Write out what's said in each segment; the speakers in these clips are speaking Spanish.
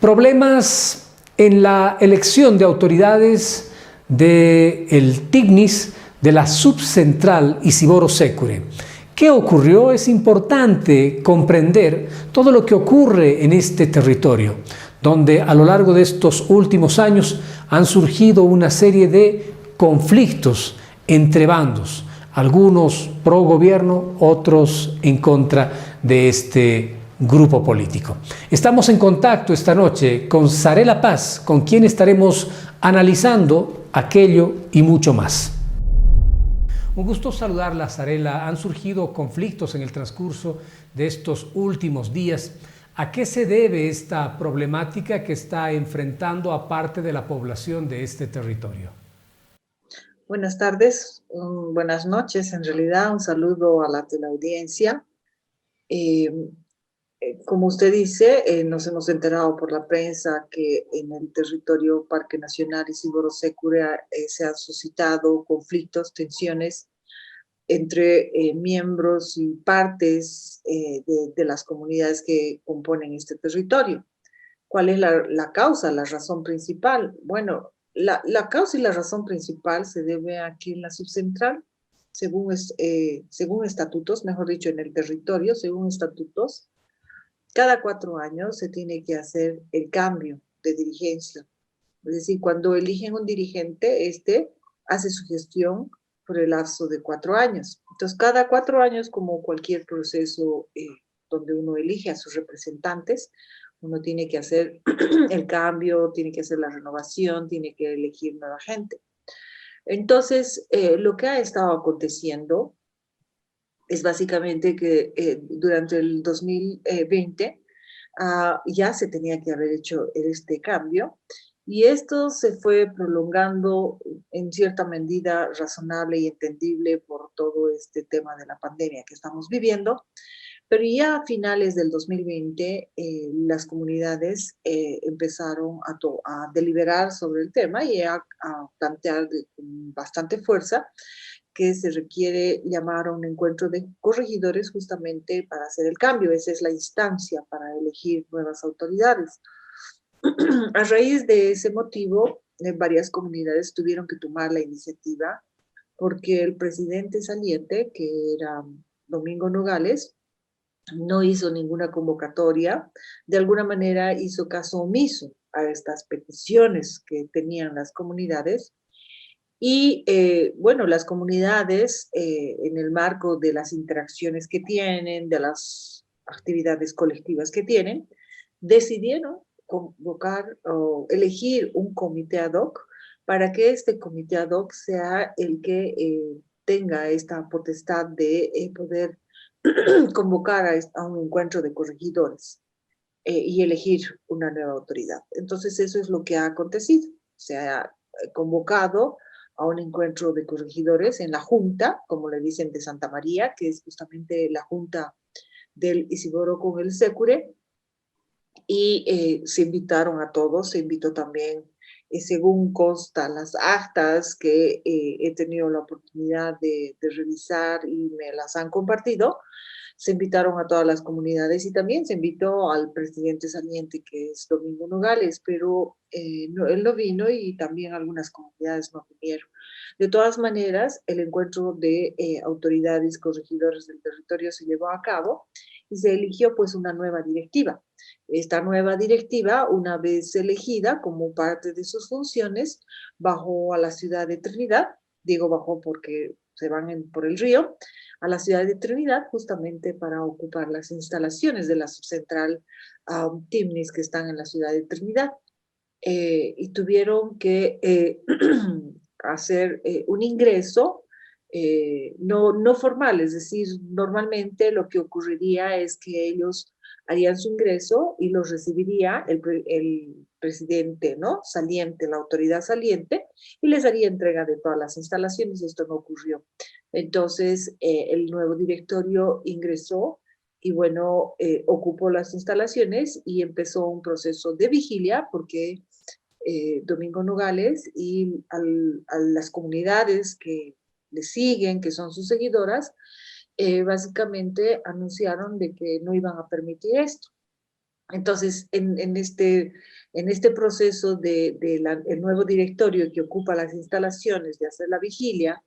Problemas en la elección de autoridades del TICNIS de la subcentral Isiboro Secure. ¿Qué ocurrió? Es importante comprender todo lo que ocurre en este territorio, donde a lo largo de estos últimos años han surgido una serie de conflictos entre bandos, algunos pro gobierno, otros en contra de este grupo político. Estamos en contacto esta noche con Zarela Paz, con quien estaremos analizando aquello y mucho más. Un gusto saludarla, Zarela. Han surgido conflictos en el transcurso de estos últimos días. ¿A qué se debe esta problemática que está enfrentando a parte de la población de este territorio? Buenas tardes, buenas noches, en realidad un saludo a la teleaudiencia. Como usted dice, nos hemos enterado por la prensa que en el territorio Parque Nacional Isiboro Secure se han suscitado conflictos, tensiones entre miembros y partes de las comunidades que componen este territorio. ¿Cuál es la causa, la razón principal? Bueno, la causa y la razón principal se debe aquí en la subcentral, según estatutos, mejor dicho, en el territorio, según estatutos. Cada 4 años se tiene que hacer el cambio de dirigencia. Es decir, cuando eligen un dirigente, este hace su gestión por el lapso de 4 años. Entonces, cada 4 años, como cualquier proceso donde uno elige a sus representantes, uno tiene que hacer el cambio, tiene que hacer la renovación, tiene que elegir nueva gente. Entonces, lo que ha estado aconteciendo es básicamente que durante el 2020 ya se tenía que haber hecho este cambio y esto se fue prolongando en cierta medida razonable y entendible por todo este tema de la pandemia que estamos viviendo, pero ya a finales del 2020 las comunidades empezaron a deliberar sobre el tema y a plantear con bastante fuerza que se requiere llamar a un encuentro de corregidores justamente para hacer el cambio. Esa es la instancia para elegir nuevas autoridades. A raíz de ese motivo, varias comunidades tuvieron que tomar la iniciativa porque el presidente saliente, que era Domingo Nogales, no hizo ninguna convocatoria, de alguna manera hizo caso omiso a estas peticiones que tenían las comunidades. Y bueno, las comunidades en el marco de las interacciones que tienen, de las actividades colectivas que tienen, decidieron convocar o elegir un comité ad hoc para que este comité ad hoc sea el que tenga esta potestad de poder convocar a un encuentro de corregidores y elegir una nueva autoridad. Entonces eso es lo que ha acontecido. Se ha convocado a un encuentro de corregidores en la Junta, como le dicen, de Santa María, que es justamente la Junta del Isiboro con el Secure, y se invitaron a todos, se invitó también, según consta las actas que he tenido la oportunidad de revisar y me las han compartido, se invitaron a todas las comunidades y también se invitó al presidente saliente, que es Domingo Nogales, pero no, él no vino y también algunas comunidades no vinieron. De todas maneras, el encuentro de autoridades corregidores del territorio se llevó a cabo y se eligió pues una nueva directiva. Esta nueva directiva, una vez elegida como parte de sus funciones, bajó a la ciudad de Trinidad, digo bajó porque se van por el río, a la ciudad de Trinidad justamente para ocupar las instalaciones de la subcentral TICNIS que están en la ciudad de Trinidad. Y tuvieron que hacer un ingreso no formal, es decir, normalmente lo que ocurriría es que ellos harían su ingreso y los recibiría el presidente, ¿no? Saliente, la autoridad saliente, y les haría entrega de todas las instalaciones. Esto no ocurrió. Entonces, el nuevo directorio ingresó y bueno, ocupó las instalaciones y empezó un proceso de vigilia porque Domingo Nogales y a las comunidades que le siguen, que son sus seguidoras, básicamente anunciaron de que no iban a permitir esto. Entonces, en este proceso el nuevo directorio que ocupa las instalaciones de hacer la vigilia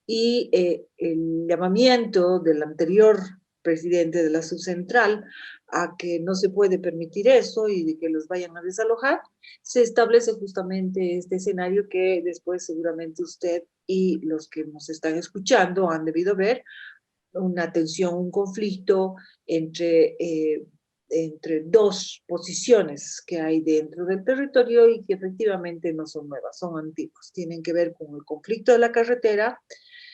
y el llamamiento del anterior presidente de la subcentral a que no se puede permitir eso y de que los vayan a desalojar, se establece justamente este escenario que después seguramente usted y los que nos están escuchando han debido ver, una tensión, un conflicto entre, entre dos posiciones que hay dentro del territorio y que efectivamente no son nuevas, son antiguas. Tienen que ver con el conflicto de la carretera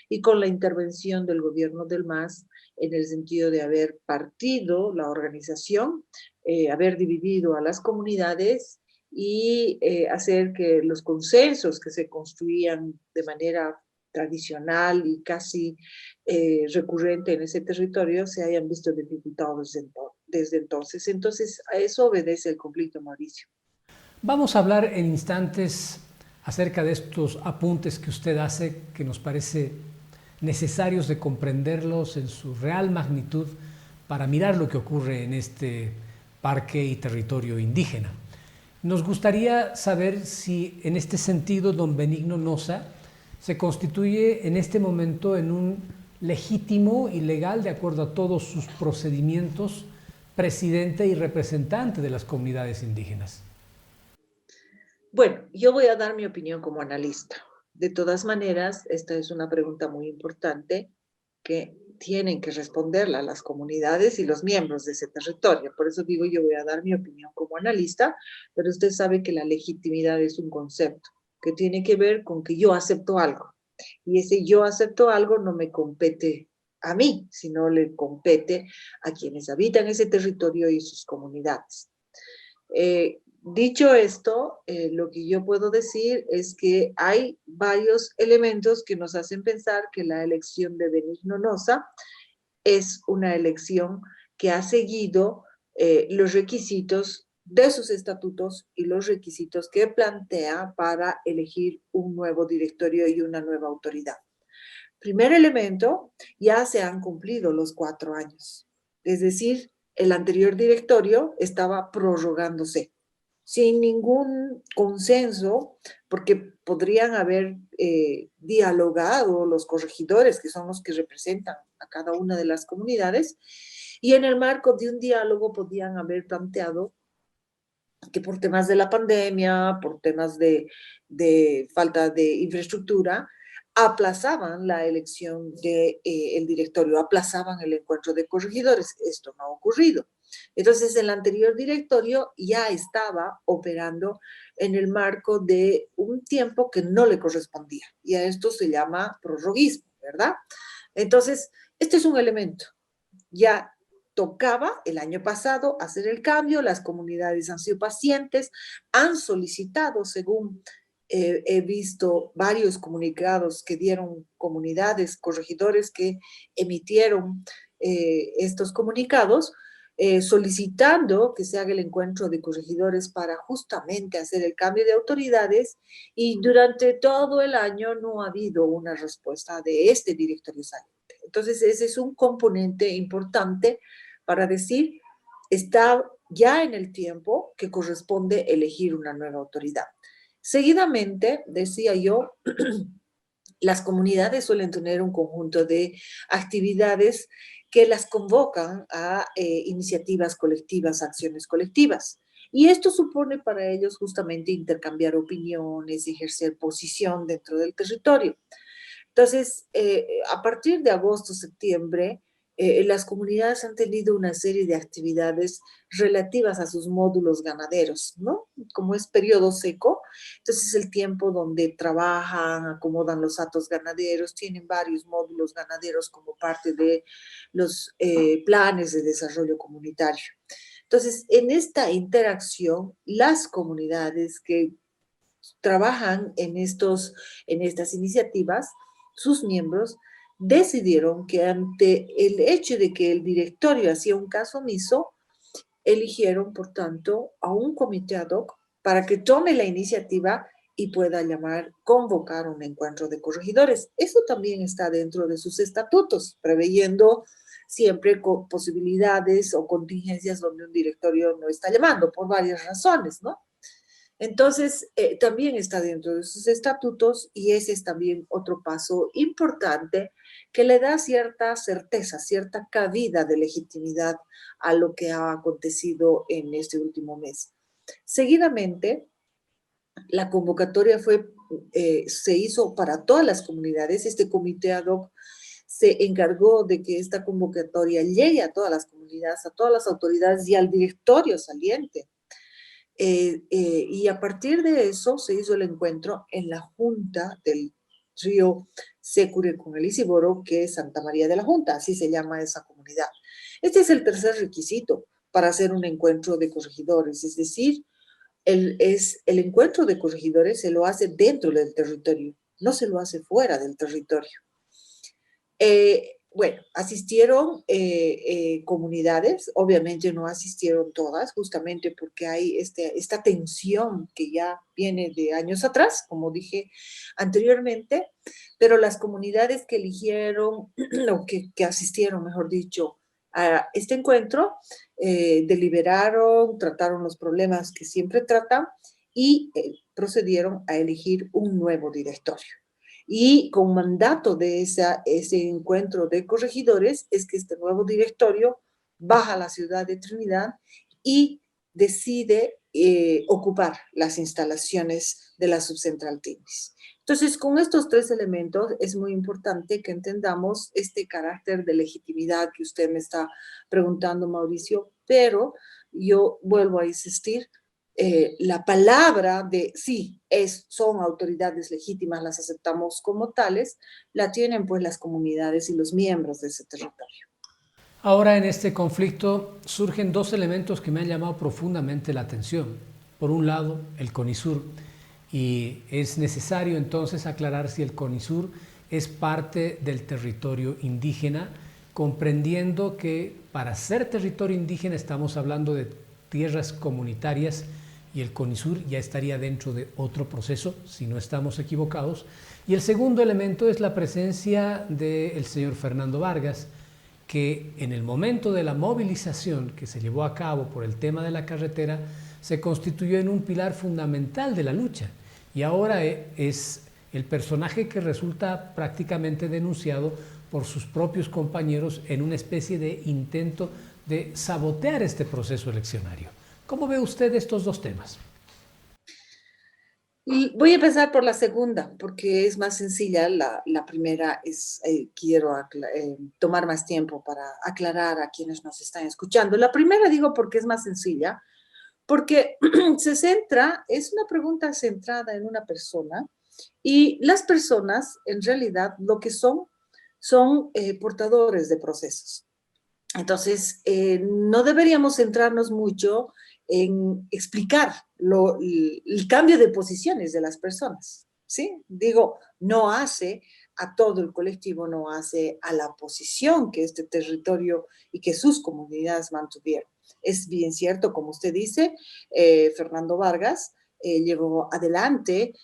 y con la intervención del gobierno del MAS en el sentido de haber partido la organización, haber dividido a las comunidades y hacer que los consensos que se construían de manera tradicional y casi recurrente en ese territorio se hayan visto dificultados desde entonces. Entonces, a eso obedece el conflicto, Mauricio. Vamos a hablar en instantes acerca de estos apuntes que usted hace, que nos parece necesarios de comprenderlos en su real magnitud para mirar lo que ocurre en este parque y territorio indígena. Nos gustaría saber si en este sentido don Benigno Noza se constituye en este momento en un legítimo y legal, de acuerdo a todos sus procedimientos, presidente y representante de las comunidades indígenas. Bueno, yo voy a dar mi opinión como analista. De todas maneras, esta es una pregunta muy importante que tienen que responderla las comunidades y los miembros de ese territorio. Por eso digo, yo voy a dar mi opinión como analista, pero usted sabe que la legitimidad es un concepto que tiene que ver con que yo acepto algo. Y ese yo acepto algo no me compete a mí, sino le compete a quienes habitan ese territorio y sus comunidades. Dicho esto, lo que yo puedo decir es que hay varios elementos que nos hacen pensar que la elección de Benigno Noza es una elección que ha seguido los requisitos de sus estatutos y los requisitos que plantea para elegir un nuevo directorio y una nueva autoridad. Primer elemento, ya se han cumplido los 4 años. Es decir, el anterior directorio estaba prorrogándose sin ningún consenso, porque podrían haber dialogado los corregidores, que son los que representan a cada una de las comunidades, y en el marco de un diálogo podían haber planteado que por temas de la pandemia, por temas de falta de infraestructura, aplazaban la elección del directorio, aplazaban el encuentro de corregidores. Esto no ha ocurrido. Entonces, el anterior directorio ya estaba operando en el marco de un tiempo que no le correspondía. Y a esto se llama prorroguismo, ¿verdad? Entonces, este es un elemento. Ya tocaba el año pasado hacer el cambio, las comunidades han sido pacientes, han solicitado, según he visto varios comunicados que dieron comunidades, corregidores que emitieron estos comunicados, solicitando que se haga el encuentro de corregidores para justamente hacer el cambio de autoridades, y durante todo el año no ha habido una respuesta de este directorio saliente. Entonces, ese es un componente importante para decir, está ya en el tiempo que corresponde elegir una nueva autoridad. Seguidamente, decía yo, las comunidades suelen tener un conjunto de actividades que las convocan a iniciativas colectivas, acciones colectivas. Y esto supone para ellos justamente intercambiar opiniones, ejercer posición dentro del territorio. Entonces, a partir de agosto, septiembre, las comunidades han tenido una serie de actividades relativas a sus módulos ganaderos, ¿no? Como es periodo seco, entonces es el tiempo donde trabajan, acomodan los hatos ganaderos, tienen varios módulos ganaderos como parte de los planes de desarrollo comunitario. Entonces, en esta interacción, las comunidades que trabajan en estas iniciativas, sus miembros decidieron que ante el hecho de que el directorio hacía un caso omiso, eligieron, por tanto, a un comité ad hoc para que tome la iniciativa y pueda convocar un encuentro de corregidores. Eso también está dentro de sus estatutos, preveyendo siempre con posibilidades o contingencias donde un directorio no está llamando, por varias razones, ¿no? Entonces, también está dentro de sus estatutos y ese es también otro paso importante que le da cierta certeza, cierta cabida de legitimidad a lo que ha acontecido en este último mes. Seguidamente, la convocatoria se hizo para todas las comunidades. Este comité ad hoc se encargó de que esta convocatoria llegue a todas las comunidades, a todas las autoridades y al directorio saliente. Y a partir de eso se hizo el encuentro en la junta del río Sécure con el Isiboro, que es Santa María de la Junta, así se llama esa comunidad. Este es el tercer requisito para hacer un encuentro de corregidores, es decir, el encuentro de corregidores se lo hace dentro del territorio, no se lo hace fuera del territorio. Bueno, asistieron comunidades, obviamente no asistieron todas, justamente porque hay esta tensión que ya viene de años atrás, como dije anteriormente, pero las comunidades que eligieron, o que asistieron, mejor dicho, a este encuentro, deliberaron, trataron los problemas que siempre tratan y procedieron a elegir un nuevo directorio. Y con mandato de ese encuentro de corregidores es que este nuevo directorio baja a la ciudad de Trinidad y decide ocupar las instalaciones de la subcentral Tignis. Entonces, con estos tres elementos es muy importante que entendamos este carácter de legitimidad que usted me está preguntando, Mauricio, pero yo vuelvo a insistir, la palabra de sí, son autoridades legítimas, las aceptamos como tales, la tienen pues las comunidades y los miembros de ese territorio. Ahora en este conflicto surgen dos elementos que me han llamado profundamente la atención. Por un lado, el CONISUR, y es necesario entonces aclarar si el CONISUR es parte del territorio indígena, comprendiendo que para ser territorio indígena estamos hablando de tierras comunitarias y el CONISUR ya estaría dentro de otro proceso, si no estamos equivocados. Y el segundo elemento es la presencia del señor Fernando Vargas, que en el momento de la movilización que se llevó a cabo por el tema de la carretera, se constituyó en un pilar fundamental de la lucha y ahora es el personaje que resulta prácticamente denunciado por sus propios compañeros en una especie de intento de sabotear este proceso eleccionario. ¿Cómo ve usted estos dos temas? Y voy a empezar por la segunda, porque es más sencilla. La primera es, quiero tomar más tiempo para aclarar a quienes nos están escuchando. La primera digo porque es más sencilla, porque es una pregunta centrada en una persona y las personas en realidad lo que son portadores de procesos. Entonces, no deberíamos centrarnos mucho en explicar el cambio de posiciones de las personas, ¿sí? Digo, no hace a todo el colectivo, no hace a la posición que este territorio y que sus comunidades mantuvieron. Es bien cierto, como usted dice, Fernando Vargas llevó adelante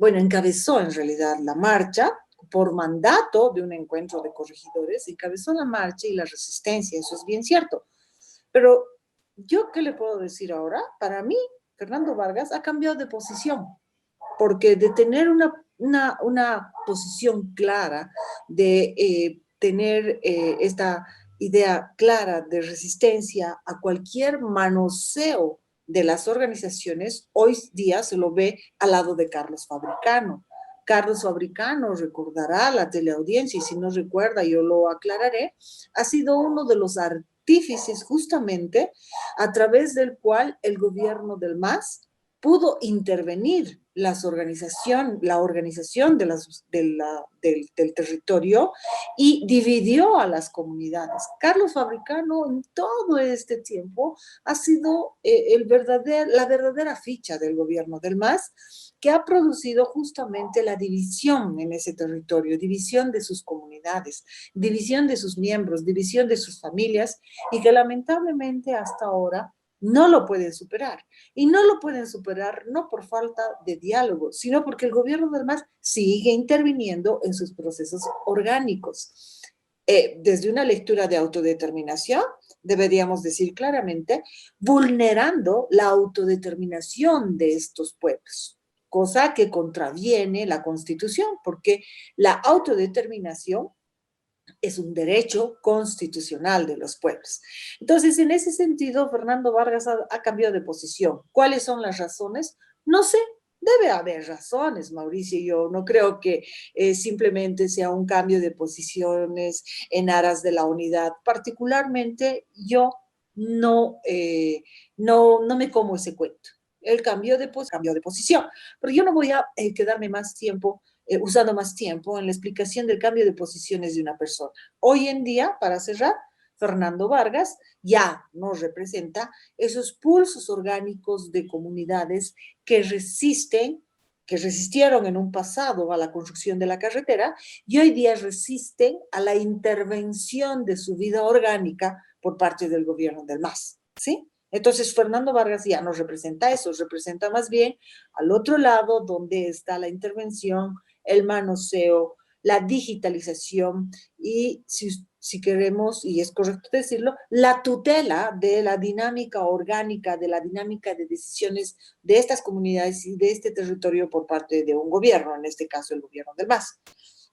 encabezó en realidad la marcha, por mandato de un encuentro de corregidores, encabezó la marcha y la resistencia, eso es bien cierto. Pero yo, ¿qué le puedo decir ahora? Para mí, Fernando Vargas ha cambiado de posición, porque de tener una posición clara, de tener esta idea clara de resistencia a cualquier manoseo de las organizaciones, hoy día se lo ve al lado de Carlos Fabricano. Carlos Fabricano recordará la teleaudiencia, y si no recuerda, yo lo aclararé, ha sido uno de los artífices justamente a través del cual el gobierno del MAS pudo intervenir la organización del territorio y dividió a las comunidades. Carlos Fabricano en todo este tiempo ha sido la verdadera ficha del gobierno del MAS, que ha producido justamente la división en ese territorio, división de sus comunidades, división de sus miembros, división de sus familias, y que lamentablemente hasta ahora no lo pueden superar. Y no lo pueden superar no por falta de diálogo, sino porque el gobierno del MAS sigue interviniendo en sus procesos orgánicos. desde una lectura de autodeterminación, deberíamos decir claramente, vulnerando la autodeterminación de estos pueblos, cosa que contraviene la Constitución, porque la autodeterminación es un derecho constitucional de los pueblos. Entonces, en ese sentido, Fernando Vargas ha cambiado de posición. ¿Cuáles son las razones? No sé, debe haber razones, Mauricio. Yo no creo que simplemente sea un cambio de posiciones en aras de la unidad. Particularmente, yo no me como ese cuento. El cambio de posición. Pero yo no voy a quedarme más tiempo usando más tiempo en la explicación del cambio de posiciones de una persona. Hoy en día, para cerrar, Fernando Vargas ya nos representa esos pulsos orgánicos de comunidades que resistieron en un pasado a la construcción de la carretera y hoy día resisten a la intervención de su vida orgánica por parte del gobierno del MAS, ¿sí? Entonces, Fernando Vargas ya nos representa eso, representa más bien al otro lado donde está la intervención, el manoseo, la digitalización y, si queremos, y es correcto decirlo, la tutela de la dinámica orgánica, de la dinámica de decisiones de estas comunidades y de este territorio por parte de un gobierno, en este caso el gobierno del MAS.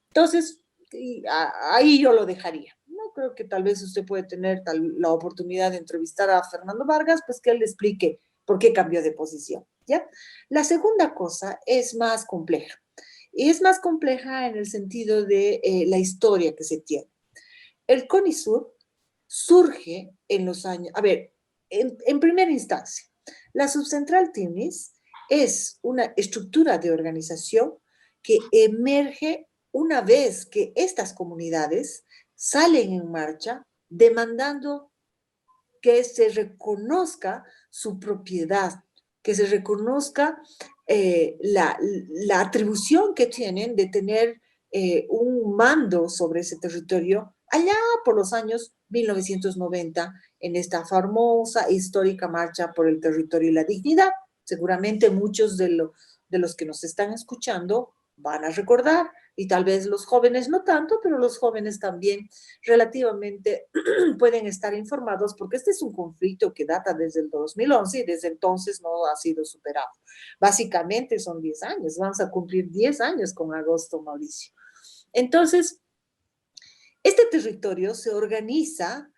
Entonces, ahí yo lo dejaría. No creo que tal vez usted puede tener la oportunidad de entrevistar a Fernando Vargas, pues que él le explique por qué cambió de posición, ¿ya? La segunda cosa es más compleja. Y es más compleja en el sentido de la historia que se tiene. El CONISUR surge en los años, a ver, en primera instancia, la subcentral TIMNIS es una estructura de organización que emerge una vez que estas comunidades salen en marcha demandando que se reconozca su propiedad, que se reconozca la atribución que tienen de tener un mando sobre ese territorio allá por los años 1990 en esta famosa histórica marcha por el territorio y la dignidad. Seguramente muchos de los que nos están escuchando van a recordar y tal vez los jóvenes no tanto, pero los jóvenes también relativamente pueden estar informados porque este es un conflicto que data desde el 2011 y desde entonces no ha sido superado. Básicamente son 10 años, vamos a cumplir 10 años con agosto, Mauricio. Entonces, este territorio se organiza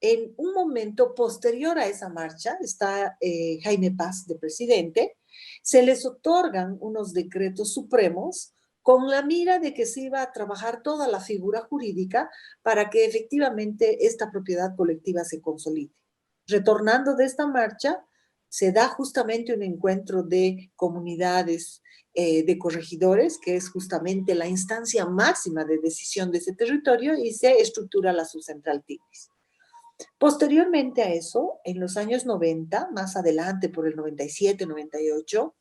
en un momento posterior a esa marcha, está Jaime Paz de presidente, se les otorgan unos decretos supremos con la mira de que se iba a trabajar toda la figura jurídica para que efectivamente esta propiedad colectiva se consolide. Retornando de esta marcha, se da justamente un encuentro de comunidades, de corregidores, que es justamente la instancia máxima de decisión de ese territorio, y se estructura la subcentral TIGRIS. Posteriormente a eso, en los años 90, más adelante por el 97, 98,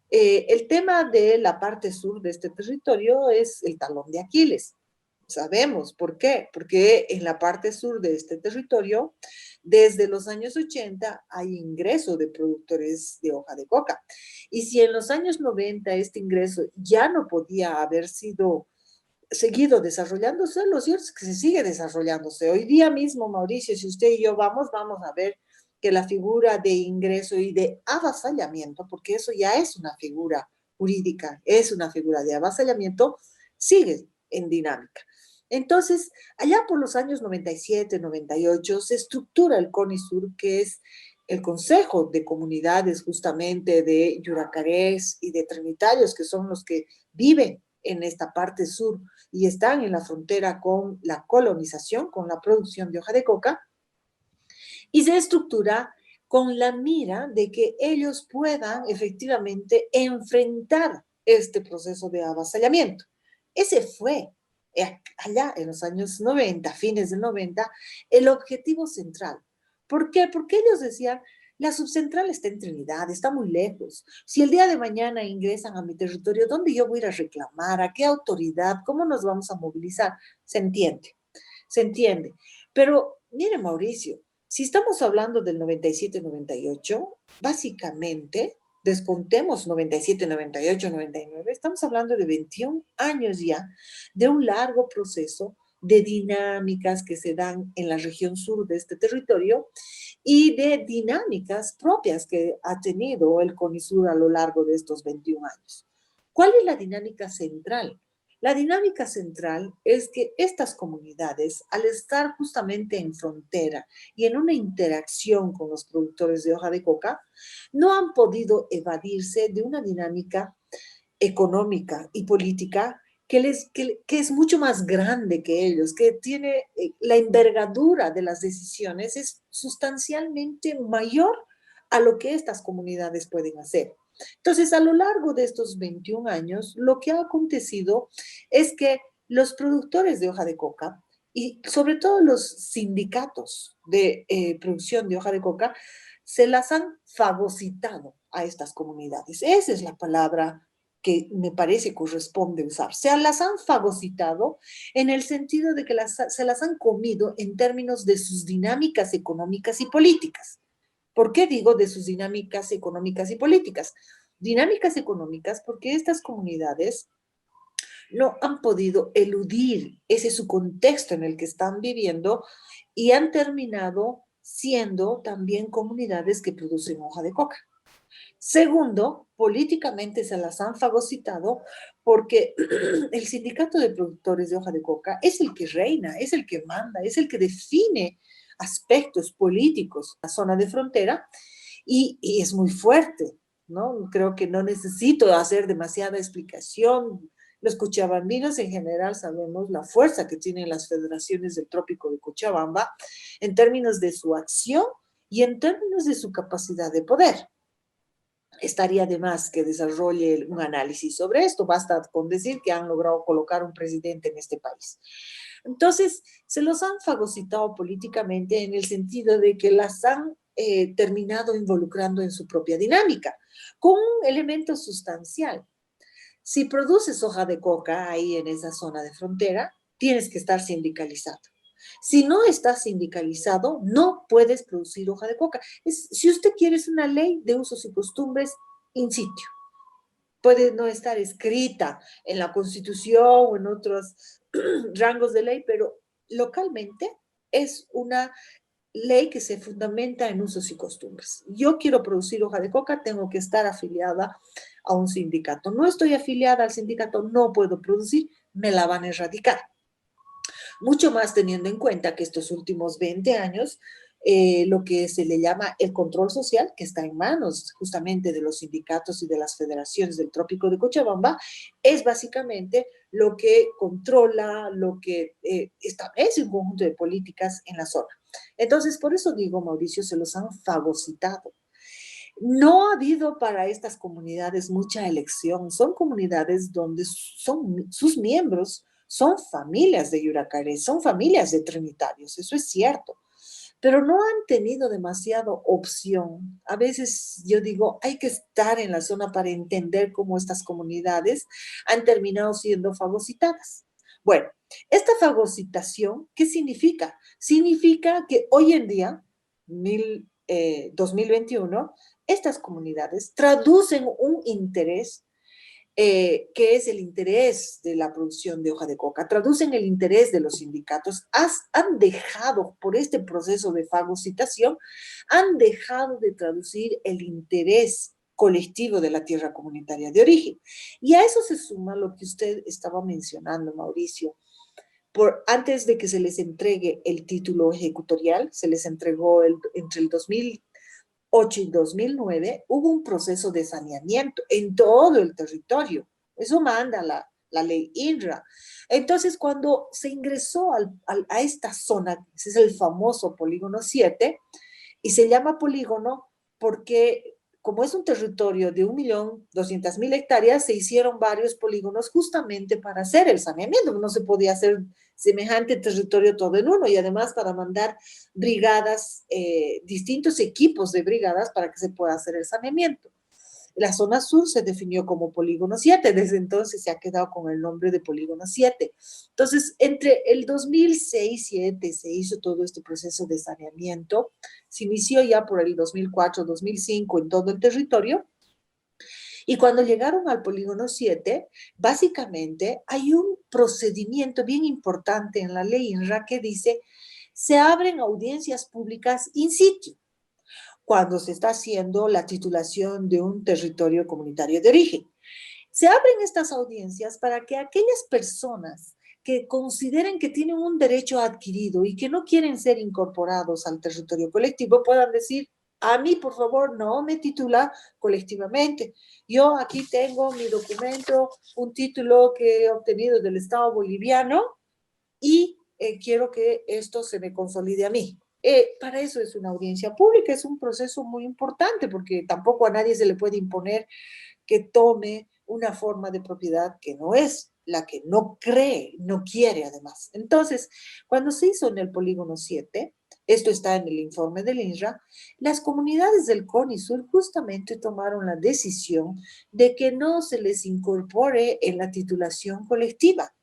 el tema de la parte sur de este territorio es el talón de Aquiles. Sabemos por qué, porque en la parte sur de este territorio, desde los años 80 hay ingreso de productores de hoja de coca. Y si en los años 90 este ingreso ya no podía haber sido seguido desarrollándose, lo cierto es que se sigue desarrollándose. Hoy día mismo, Mauricio, si usted y yo vamos a ver que la figura de ingreso y de avasallamiento, porque eso ya es una figura jurídica, es una figura de avasallamiento, sigue en dinámica. Entonces, allá por los años 97, 98, se estructura el CONISUR, que es el Consejo de Comunidades justamente de Yuracarés y de Trinitarios, que son los que viven en esta parte sur y están en la frontera con la colonización, con la producción de hoja de coca, y se estructura con la mira de que ellos puedan efectivamente enfrentar este proceso de avasallamiento. Ese fue, allá en los años 90, fines de 90, el objetivo central. ¿Por qué? Porque ellos decían, la subcentral está en Trinidad, está muy lejos. Si el día de mañana ingresan a mi territorio, ¿dónde yo voy a ir a reclamar? ¿A qué autoridad? ¿Cómo nos vamos a movilizar? Se entiende, se entiende. Pero mire, Mauricio, si estamos hablando del 97-98, básicamente, descontemos 97, 98, 99, estamos hablando de 21 años ya de un largo proceso de dinámicas que se dan en la región sur de este territorio y de dinámicas propias que ha tenido el CONISUR a lo largo de estos 21 años. ¿Cuál es la dinámica central? La dinámica central es que estas comunidades, al estar justamente en frontera y en una interacción con los productores de hoja de coca, no han podido evadirse de una dinámica económica y política que es mucho más grande que ellos, que tiene la envergadura de las decisiones es sustancialmente mayor a lo que estas comunidades pueden hacer. Entonces, a lo largo de estos 21 años, lo que ha acontecido es que los productores de hoja de coca y sobre todo los sindicatos de producción de hoja de coca se las han fagocitado a estas comunidades. Esa es la palabra que me parece corresponde usar. Se las han fagocitado en el sentido de que se las han comido en términos de sus dinámicas económicas y políticas. ¿Por qué digo de sus dinámicas económicas y políticas? Dinámicas económicas porque estas comunidades no han podido eludir ese su contexto en el que están viviendo y han terminado siendo también comunidades que producen hoja de coca. Segundo, políticamente se las han fagocitado porque el sindicato de productores de hoja de coca es el que reina, es el que manda, es el que define aspectos políticos en la zona de frontera y es muy fuerte, ¿no? Creo que no necesito hacer demasiada explicación. Los cochabambinos en general sabemos la fuerza que tienen las federaciones del Trópico de Cochabamba en términos de su acción y en términos de su capacidad de poder. Estaría de más que desarrolle un análisis sobre esto, basta con decir que han logrado colocar un presidente en este país. Entonces, se los han fagocitado políticamente en el sentido de que las han terminado involucrando en su propia dinámica, con un elemento sustancial. Si produces hoja de coca ahí en esa zona de frontera, tienes que estar sindicalizado. Si no estás sindicalizado, no puedes producir hoja de coca. Si usted quiere, es una ley de usos y costumbres in situ. Puede no estar escrita en la Constitución o en otros rangos de ley, pero localmente es una ley que se fundamenta en usos y costumbres. Yo quiero producir hoja de coca, tengo que estar afiliada a un sindicato. No estoy afiliada al sindicato, no puedo producir, me la van a erradicar. Mucho más teniendo en cuenta que estos últimos 20 años, lo que se le llama el control social, que está en manos justamente de los sindicatos y de las federaciones del Trópico de Cochabamba, es básicamente lo que controla, lo que establece un conjunto de políticas en la zona. Entonces, por eso digo, Mauricio, se los han fagocitado. No ha habido para estas comunidades mucha elección. Son comunidades donde sus miembros son familias de Yuracaré, son familias de trinitarios, eso es cierto, pero no han tenido demasiado opción. A veces yo digo, hay que estar en la zona para entender cómo estas comunidades han terminado siendo fagocitadas. Bueno, esta fagocitación, ¿qué significa? Significa que hoy en día, 2021, estas comunidades traducen un interés que es el interés de la producción de hoja de coca, traducen el interés de los sindicatos, han dejado, por este proceso de fagocitación, han dejado de traducir el interés colectivo de la tierra comunitaria de origen. Y a eso se suma lo que usted estaba mencionando, Mauricio. Antes de que se les entregue el título ejecutorial, se les entregó entre el 2008 y 2009, hubo un proceso de saneamiento en todo el territorio. Eso manda la ley INRA. Entonces, cuando se ingresó a esta zona, ese es el famoso polígono 7, y se llama polígono porque como es un territorio de 1.200.000 hectáreas, se hicieron varios polígonos justamente para hacer el saneamiento. No se podía hacer semejante territorio todo en uno y además para mandar brigadas, distintos equipos de brigadas para que se pueda hacer el saneamiento. La zona sur se definió como polígono 7, desde entonces se ha quedado con el nombre de polígono 7. Entonces, entre el 2006-2007 se hizo todo este proceso de saneamiento, se inició ya por el 2004-2005 en todo el territorio, Y cuando llegaron al polígono 7, básicamente hay un procedimiento bien importante en la ley INRA que dice, se abren audiencias públicas in situ cuando se está haciendo la titulación de un territorio comunitario de origen. Se abren estas audiencias para que aquellas personas que consideren que tienen un derecho adquirido y que no quieren ser incorporados al territorio colectivo puedan decir, a mí, por favor, no me titula colectivamente. Yo aquí tengo mi documento, un título que he obtenido del Estado boliviano y quiero que esto se me consolide a mí. Para eso es una audiencia pública, es un proceso muy importante porque tampoco a nadie se le puede imponer que tome una forma de propiedad que no es la que no cree, no quiere además. Entonces, cuando se hizo en el polígono 7, esto está en el informe del INRA, las comunidades del CONISUR justamente tomaron la decisión de que no se les incorpore en la titulación colectiva,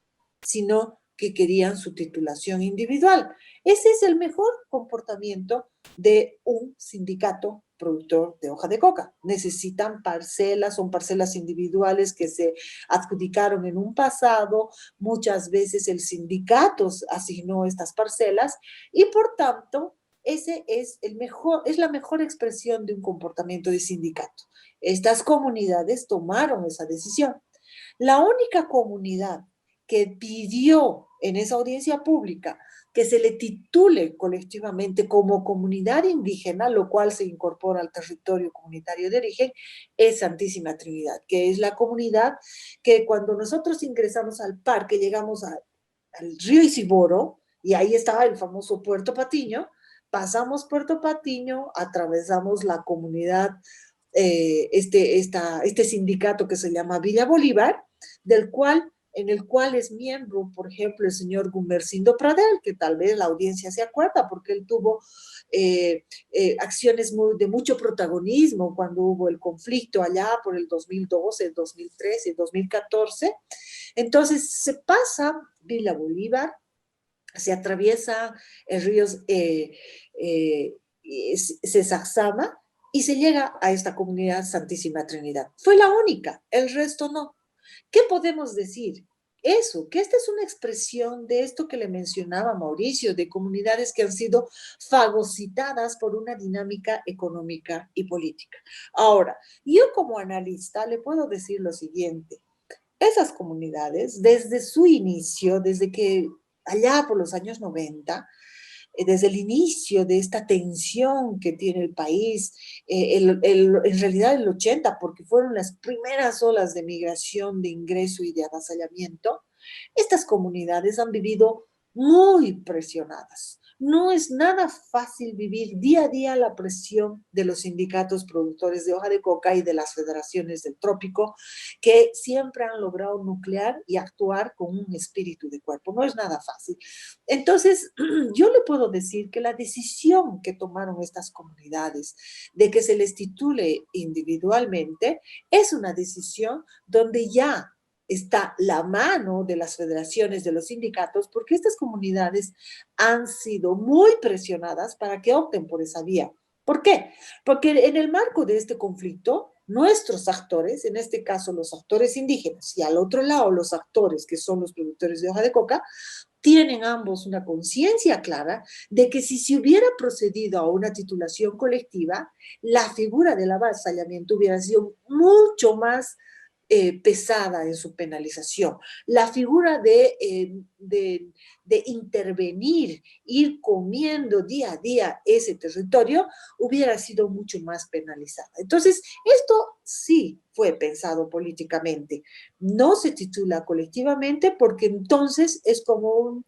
sino que querían su titulación individual. Ese es el mejor comportamiento de un sindicato productor de hoja de coca. Necesitan parcelas, son parcelas individuales que se adjudicaron en un pasado, muchas veces el sindicato asignó estas parcelas y por tanto ese es la mejor expresión de un comportamiento de sindicato. Estas comunidades tomaron esa decisión. La única comunidad que pidió en esa audiencia pública que se le titule colectivamente como comunidad indígena, lo cual se incorpora al territorio comunitario de origen, es Santísima Trinidad, que es la comunidad que cuando nosotros ingresamos al parque, llegamos al río Isiboro, y ahí estaba el famoso Puerto Patiño, pasamos Puerto Patiño, atravesamos la comunidad, este sindicato que se llama Villa Bolívar, en el cual es miembro, por ejemplo, el señor Gumersindo Pradel, que tal vez la audiencia se acuerda, porque él tuvo acciones de mucho protagonismo cuando hubo el conflicto allá por el 2012, el 2013, el 2014. Entonces se pasa Villa Bolívar, se atraviesa el río Sesazama y se llega a esta comunidad Santísima Trinidad. Fue la única, el resto no. ¿Qué podemos decir? Eso, que esta es una expresión de esto que le mencionaba Mauricio, de comunidades que han sido fagocitadas por una dinámica económica y política. Ahora, yo como analista le puedo decir lo siguiente, esas comunidades, desde su inicio, desde que allá por los años 90, desde el inicio de esta tensión que tiene el país, en realidad el 80, porque fueron las primeras olas de migración, de ingreso y de avasallamiento, estas comunidades han vivido muy presionadas. No es nada fácil vivir día a día la presión de los sindicatos productores de hoja de coca y de las federaciones del trópico, que siempre han logrado nuclear y actuar con un espíritu de cuerpo. No es nada fácil. Entonces, yo le puedo decir que la decisión que tomaron estas comunidades de que se les titule individualmente es una decisión donde ya está la mano de las federaciones, de los sindicatos, porque estas comunidades han sido muy presionadas para que opten por esa vía. ¿Por qué? Porque en el marco de este conflicto, nuestros actores, en este caso los actores indígenas, y al otro lado los actores que son los productores de hoja de coca, tienen ambos una conciencia clara de que si se hubiera procedido a una titulación colectiva, la figura del avasallamiento hubiera sido mucho más pesada en su penalización. La figura de intervenir, ir comiendo día a día ese territorio, hubiera sido mucho más penalizada. Entonces, esto sí fue pensado políticamente. No se titula colectivamente porque entonces es como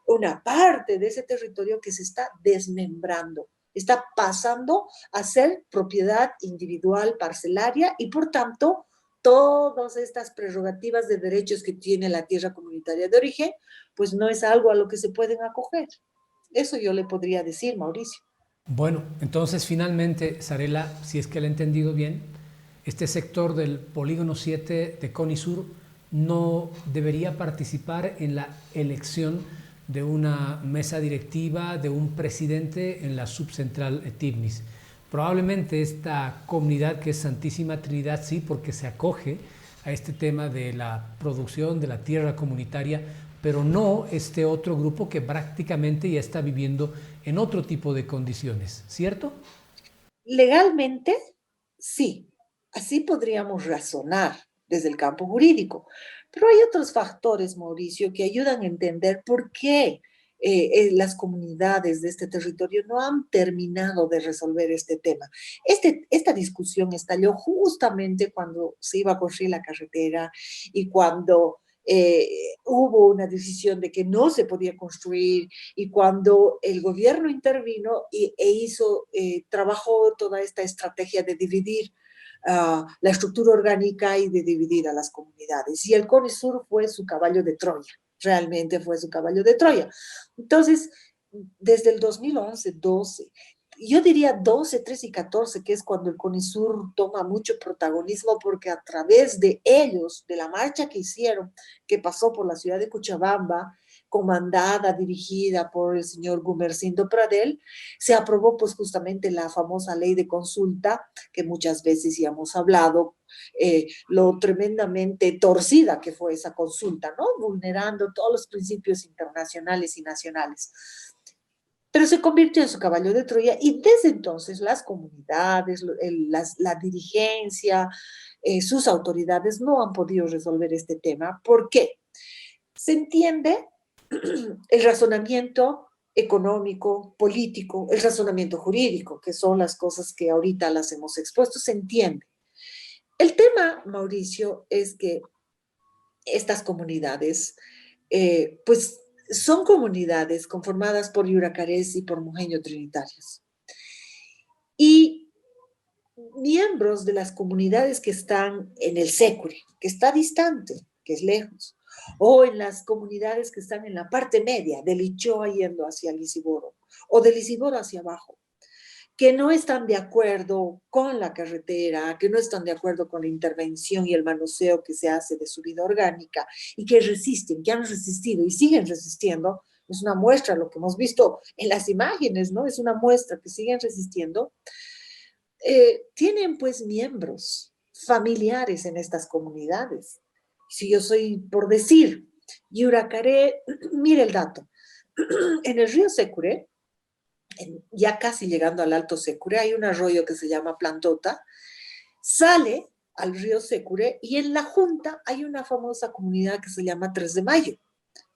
una parte de ese territorio que se está desmembrando, está pasando a ser propiedad individual parcelaria y por tanto todas estas prerrogativas de derechos que tiene la tierra comunitaria de origen, pues no es algo a lo que se pueden acoger. Eso yo le podría decir, Mauricio. Bueno, entonces finalmente, Sarela, si es que lo he entendido bien, este sector del polígono 7 de CONISUR no debería participar en la elección de una mesa directiva, de un presidente en la subcentral TIGNIS. Probablemente esta comunidad que es Santísima Trinidad, sí, porque se acoge a este tema de la producción de la tierra comunitaria, pero no este otro grupo que prácticamente ya está viviendo en otro tipo de condiciones, ¿cierto? Legalmente, sí, así podríamos razonar desde el campo jurídico, pero hay otros factores, Mauricio, que ayudan a entender por qué las comunidades de este territorio no han terminado de resolver este tema. Esta discusión estalló justamente cuando se iba a construir la carretera y cuando hubo una decisión de que no se podía construir y cuando el gobierno intervino trabajó toda esta estrategia de dividir la estructura orgánica y de dividir a las comunidades. Y el CONISUR fue su caballo de Troya, realmente fue su caballo de Troya. Entonces, desde el 2011, 12, yo diría 12, 13 y 14, que es cuando el CONISUR toma mucho protagonismo, porque a través de ellos, de la marcha que hicieron, que pasó por la ciudad de Cochabamba, comandada, dirigida por el señor Gumersindo Pradel, se aprobó pues justamente la famosa ley de consulta, que muchas veces ya hemos hablado, lo tremendamente torcida que fue esa consulta, ¿no? Vulnerando todos los principios internacionales y nacionales. Pero se convirtió en su caballo de Troya y desde entonces las comunidades, la dirigencia, sus autoridades no han podido resolver este tema. ¿Por qué? Se entiende el razonamiento económico, político, el razonamiento jurídico, que son las cosas que ahorita las hemos expuesto, se entiende. El tema, Mauricio, es que estas comunidades, pues son comunidades conformadas por yuracarés y por mujeño trinitarios. Y miembros de las comunidades que están en el Sécure, que está distante, que es lejos, o en las comunidades que están en la parte media, de Lichoa yendo hacia Lisiboro, o de Lisiboro hacia abajo, que no están de acuerdo con la carretera, que no están de acuerdo con la intervención y el manoseo que se hace de su vida orgánica, y que resisten, que han resistido y siguen resistiendo. Es una muestra, lo que hemos visto en las imágenes, ¿no? Es una muestra que siguen resistiendo. Tienen pues miembros familiares en estas comunidades. Si yo soy, por decir, Yuracaré, mire el dato, en el río Secure, ya casi llegando al Alto Secure, hay un arroyo que se llama Plantota, sale al río Secure y en la junta hay una famosa comunidad que se llama 3 de Mayo.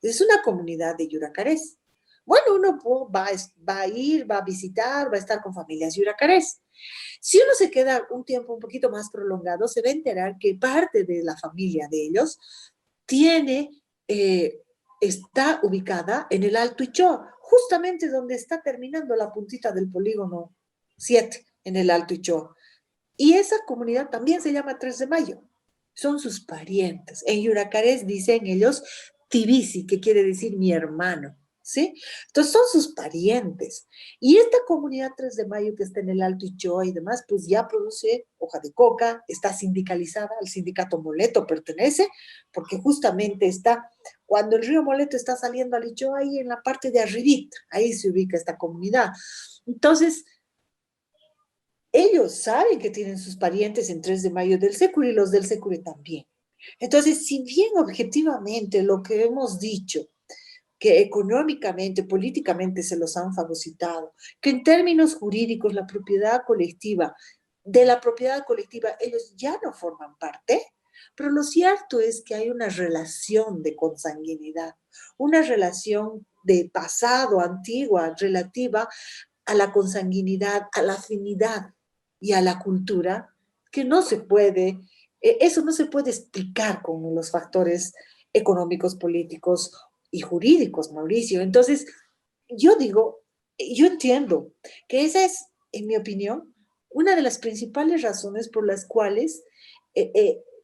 Es una comunidad de yuracarés. Bueno, uno va a ir, va a visitar, va a estar con familias yuracarés. Si uno se queda un tiempo un poquito más prolongado, se va a enterar que parte de la familia de ellos tiene, está ubicada en el Alto Ichoa, justamente donde está terminando la puntita del polígono 7 en el Alto Ichoa. Y esa comunidad también se llama 3 de Mayo. Son sus parientes. En yuracarés dicen ellos Tibisi, que quiere decir mi hermano. ¿Sí? Entonces son sus parientes. Y esta comunidad 3 de Mayo que está en el Alto Ichoa y demás, pues ya produce hoja de coca, está sindicalizada, al sindicato Moleto pertenece, porque justamente está, cuando el río Moleto está saliendo al Ichoa, ahí en la parte de arribita, ahí se ubica esta comunidad. Entonces, ellos saben que tienen sus parientes en 3 de Mayo del Secure y los del Secure también. Entonces, si bien objetivamente lo que hemos dicho, que económicamente, políticamente se los han fagocitado, que en términos jurídicos la propiedad colectiva, de la propiedad colectiva ellos ya no forman parte, pero lo cierto es que hay una relación de consanguinidad, una relación de pasado, antigua, relativa a la consanguinidad, a la afinidad y a la cultura, que no se puede, eso no se puede explicar con los factores económicos, políticos y jurídicos, Mauricio. Entonces, yo digo, yo entiendo que esa es, en mi opinión, una de las principales razones por las cuales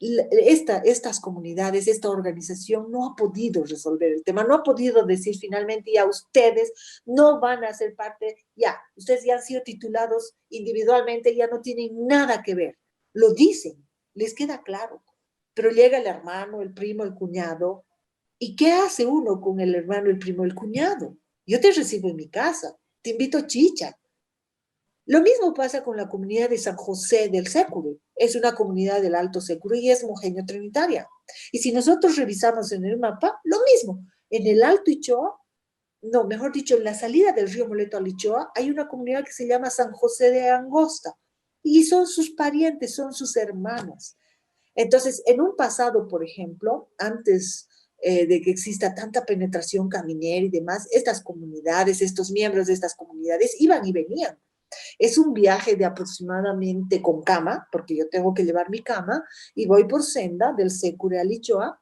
estas comunidades, esta organización no ha podido resolver el tema, no ha podido decir finalmente ya ustedes no van a ser parte, ya, ustedes ya han sido titulados individualmente, ya no tienen nada que ver. Lo dicen, les queda claro, pero llega el hermano, el primo, el cuñado, ¿y qué hace uno con el hermano, el primo, el cuñado? Yo te recibo en mi casa, te invito chicha. Lo mismo pasa con la comunidad de San José del Sécure. Es una comunidad del Alto Sécure y es mojeño trinitaria. Y si nosotros revisamos en el mapa, lo mismo. En el Alto Ichoa, no, mejor dicho, en la salida del río Moleto al Ichoa, hay una comunidad que se llama San José de Angosta. Y son sus parientes, son sus hermanos. Entonces, en un pasado, por ejemplo, antes de que exista tanta penetración caminera y demás, estas comunidades, estos miembros de estas comunidades iban y venían. Es un viaje de aproximadamente con cama, porque yo tengo que llevar mi cama, y voy por senda del Sécure al Ichoa,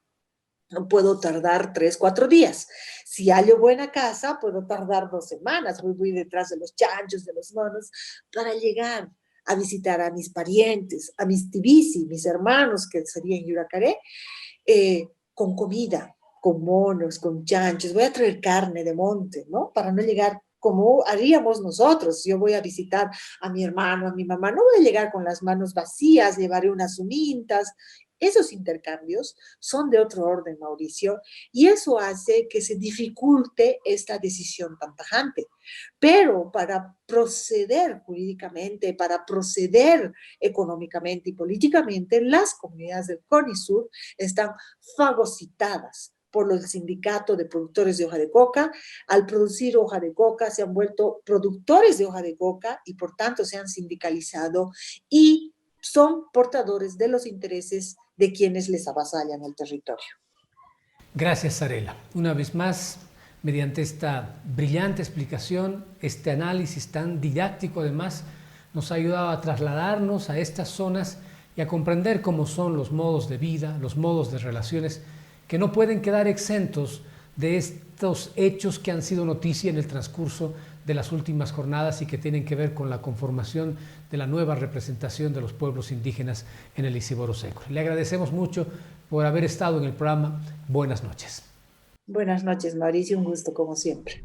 puedo tardar 3, 4 días. Si hallo buena casa, puedo tardar 2 semanas. Voy detrás de los chanchos, de los monos, para llegar a visitar a mis parientes, a mis tibisi, mis hermanos, que serían Yuracaré, con comida, con monos, con chanchos. Voy a traer carne de monte, ¿no? Para no llegar como haríamos nosotros. Yo voy a visitar a mi hermano, a mi mamá, no voy a llegar con las manos vacías, llevaré unas sumintas. Esos intercambios son de otro orden, Mauricio, y eso hace que se dificulte esta decisión tan tajante. Pero para proceder jurídicamente, para proceder económicamente y políticamente, las comunidades del CONISUR están fagocitadas por el sindicato de productores de hoja de coca. Al producir hoja de coca se han vuelto productores de hoja de coca y por tanto se han sindicalizado y son portadores de los intereses de quienes les avasallan el territorio. Gracias, Sarela. Una vez más, mediante esta brillante explicación, este análisis tan didáctico además, nos ha ayudado a trasladarnos a estas zonas y a comprender cómo son los modos de vida, los modos de relaciones que no pueden quedar exentos de estos hechos que han sido noticia en el transcurso de las últimas jornadas y que tienen que ver con la conformación de la nueva representación de los pueblos indígenas en el Isiboro Sécure. Le agradecemos mucho por haber estado en el programa. Buenas noches. Buenas noches, Mauricio, un gusto como siempre.